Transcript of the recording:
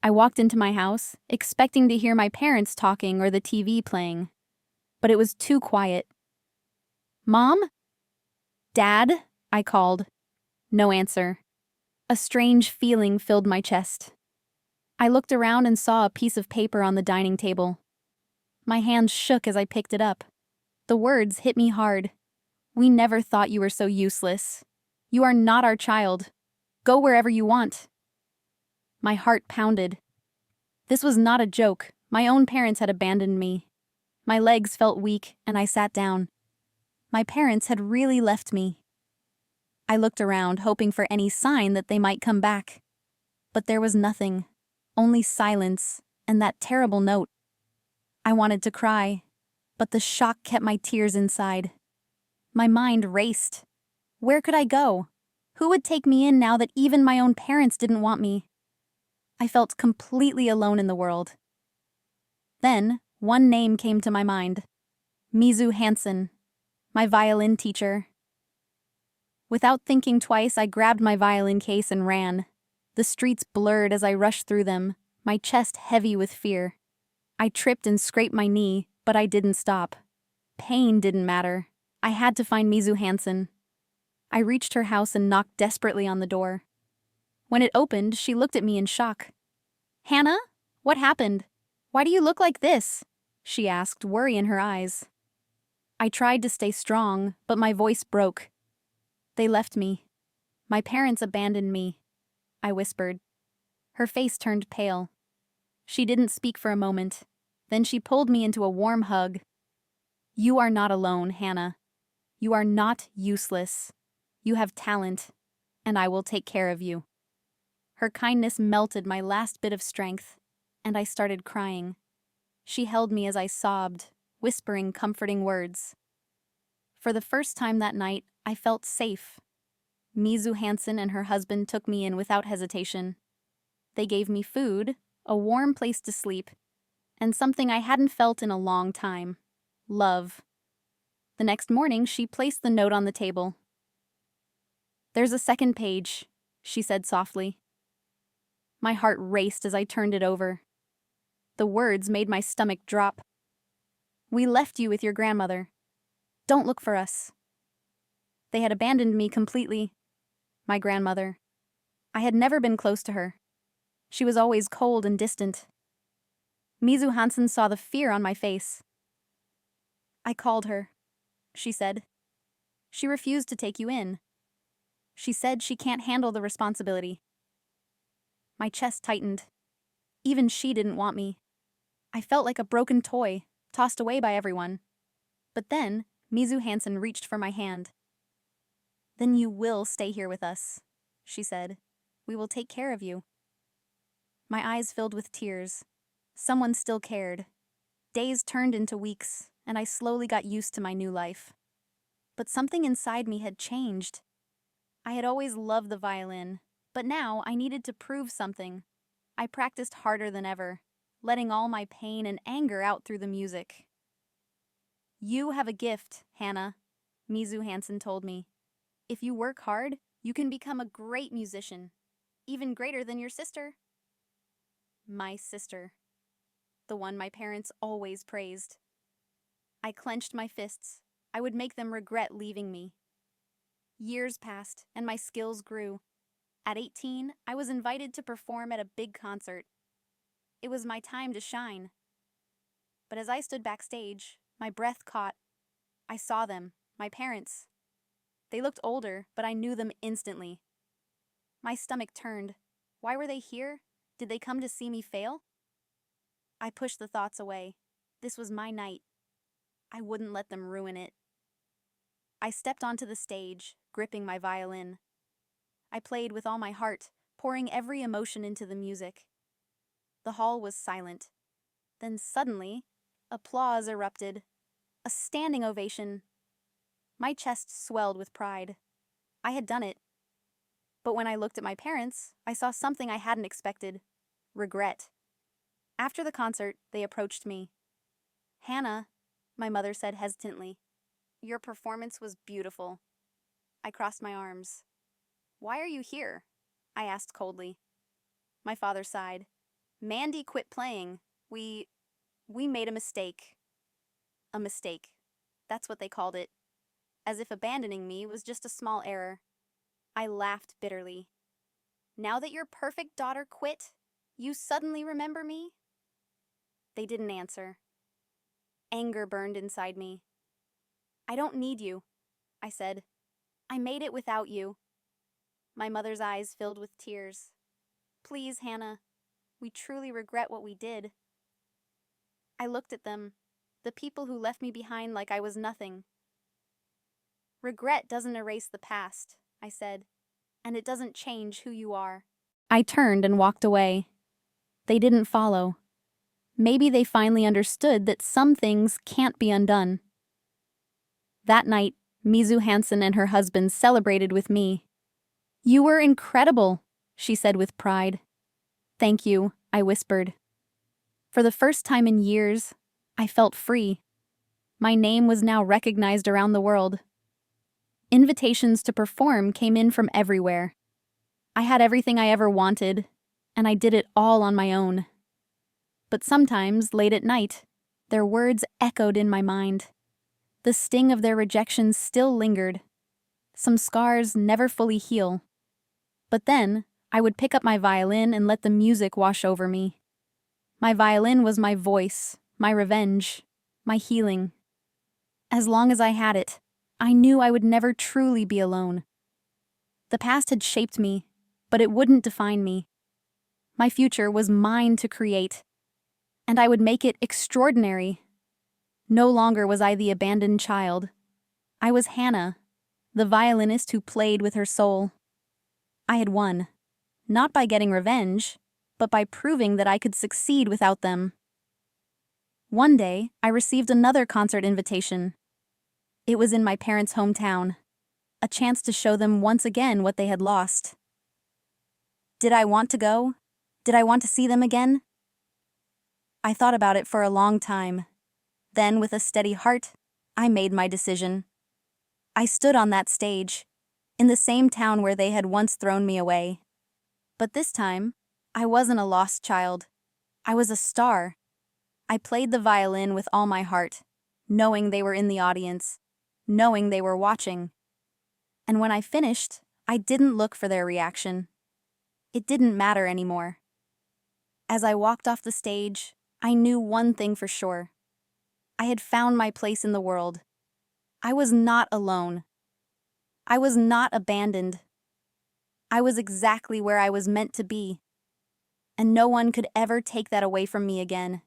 I walked into my house, expecting to hear my parents talking or the TV playing, but it was too quiet. Mom? Dad? I called. No answer. A strange feeling filled my chest. I looked around and saw a piece of paper on the dining table. My hands shook as I picked it up. The words hit me hard. We never thought you were so useless. You are not our child. Go wherever you want. My heart pounded. This was not a joke. My own parents had abandoned me. My legs felt weak, and I sat down. My parents had really left me. I looked around, hoping for any sign that they might come back. But there was nothing, only silence and that terrible note. I wanted to cry, but the shock kept my tears inside. My mind raced. Where could I go? Who would take me in now that even my own parents didn't want me? I felt completely alone in the world. Then, one name came to my mind. Mizu Hansen, my violin teacher. Without thinking twice, I grabbed my violin case and ran. The streets blurred as I rushed through them, my chest heavy with fear. I tripped and scraped my knee, but I didn't stop. Pain didn't matter. I had to find Mizu Hansen. I reached her house and knocked desperately on the door. When it opened, she looked at me in shock. "Hannah? What happened? Why do you look like this?" she asked, worry in her eyes. I tried to stay strong, but my voice broke. "They left me. My parents abandoned me," I whispered. Her face turned pale. She didn't speak for a moment. Then she pulled me into a warm hug. "You are not alone, Hannah. You are not useless. You have talent, and I will take care of you." Her kindness melted my last bit of strength, and I started crying. She held me as I sobbed, whispering comforting words. For the first time that night, I felt safe. Mizu Hansen and her husband took me in without hesitation. They gave me food, a warm place to sleep, and something I hadn't felt in a long time: love. The next morning, she placed the note on the table. "There's a second page," she said softly. My heart raced as I turned it over. The words made my stomach drop. "We left you with your grandmother. Don't look for us." They had abandoned me completely. My grandmother. I had never been close to her. She was always cold and distant. Mizu Hansen saw the fear on my face. "I called her," she said. "She refused to take you in. She said she can't handle the responsibility." My chest tightened. Even she didn't want me. I felt like a broken toy, tossed away by everyone. But then, Mizu Hansen reached for my hand. "Then you will stay here with us," she said. "We will take care of you." My eyes filled with tears. Someone still cared. Days turned into weeks, and I slowly got used to my new life. But something inside me had changed. I had always loved the violin, but now I needed to prove something. I practiced harder than ever, letting all my pain and anger out through the music. "You have a gift, Hannah," Mizu Hansen told me. "If you work hard, you can become a great musician, even greater than your sister." My sister. The one my parents always praised. I clenched my fists. I would make them regret leaving me. Years passed, and my skills grew. At 18, I was invited to perform at a big concert. It was my time to shine. But as I stood backstage, my breath caught. I saw them, my parents. They looked older, but I knew them instantly. My stomach turned. Why were they here? Did they come to see me fail? I pushed the thoughts away. This was my night. I wouldn't let them ruin it. I stepped onto the stage, gripping my violin. I played with all my heart, pouring every emotion into the music. The hall was silent. Then suddenly, applause erupted. A standing ovation. My chest swelled with pride. I had done it. But when I looked at my parents, I saw something I hadn't expected: regret. After the concert, they approached me. "Hannah," my mother said hesitantly, "your performance was beautiful." I crossed my arms. "Why are you here?" I asked coldly. My father sighed. Mandy quit playing. We made a mistake. A mistake. That's what they called it. As if abandoning me was just a small error. I laughed bitterly. Now that your perfect daughter quit, you suddenly remember me? They didn't answer. Anger burned inside me. I don't need you, I said. I made it without you. My mother's eyes filled with tears. Please, Hannah, we truly regret what we did. I looked at them, the people who left me behind like I was nothing. Regret doesn't erase the past, I said, and it doesn't change who you are. I turned and walked away. They didn't follow. Maybe they finally understood that some things can't be undone. That night, Mizu Hansen and her husband celebrated with me. You were incredible, she said with pride. Thank you, I whispered. For the first time in years, I felt free. My name was now recognized around the world. Invitations to perform came in from everywhere. I had everything I ever wanted, and I did it all on my own. But sometimes, late at night, their words echoed in my mind. The sting of their rejection still lingered. Some scars never fully heal. But then, I would pick up my violin and let the music wash over me. My violin was my voice, my revenge, my healing. As long as I had it, I knew I would never truly be alone. The past had shaped me, but it wouldn't define me. My future was mine to create, and I would make it extraordinary. No longer was I the abandoned child. I was Hannah, the violinist who played with her soul. I had won, not by getting revenge, but by proving that I could succeed without them. One day, I received another concert invitation. It was in my parents' hometown, a chance to show them once again what they had lost. Did I want to go? Did I want to see them again? I thought about it for a long time. Then, with a steady heart, I made my decision. I stood on that stage, in the same town where they had once thrown me away. But this time, I wasn't a lost child. I was a star. I played the violin with all my heart, knowing they were in the audience, knowing they were watching. And when I finished, I didn't look for their reaction. It didn't matter anymore. As I walked off the stage, I knew one thing for sure. I had found my place in the world. I was not alone. I was not abandoned. I was exactly where I was meant to be. And no one could ever take that away from me again.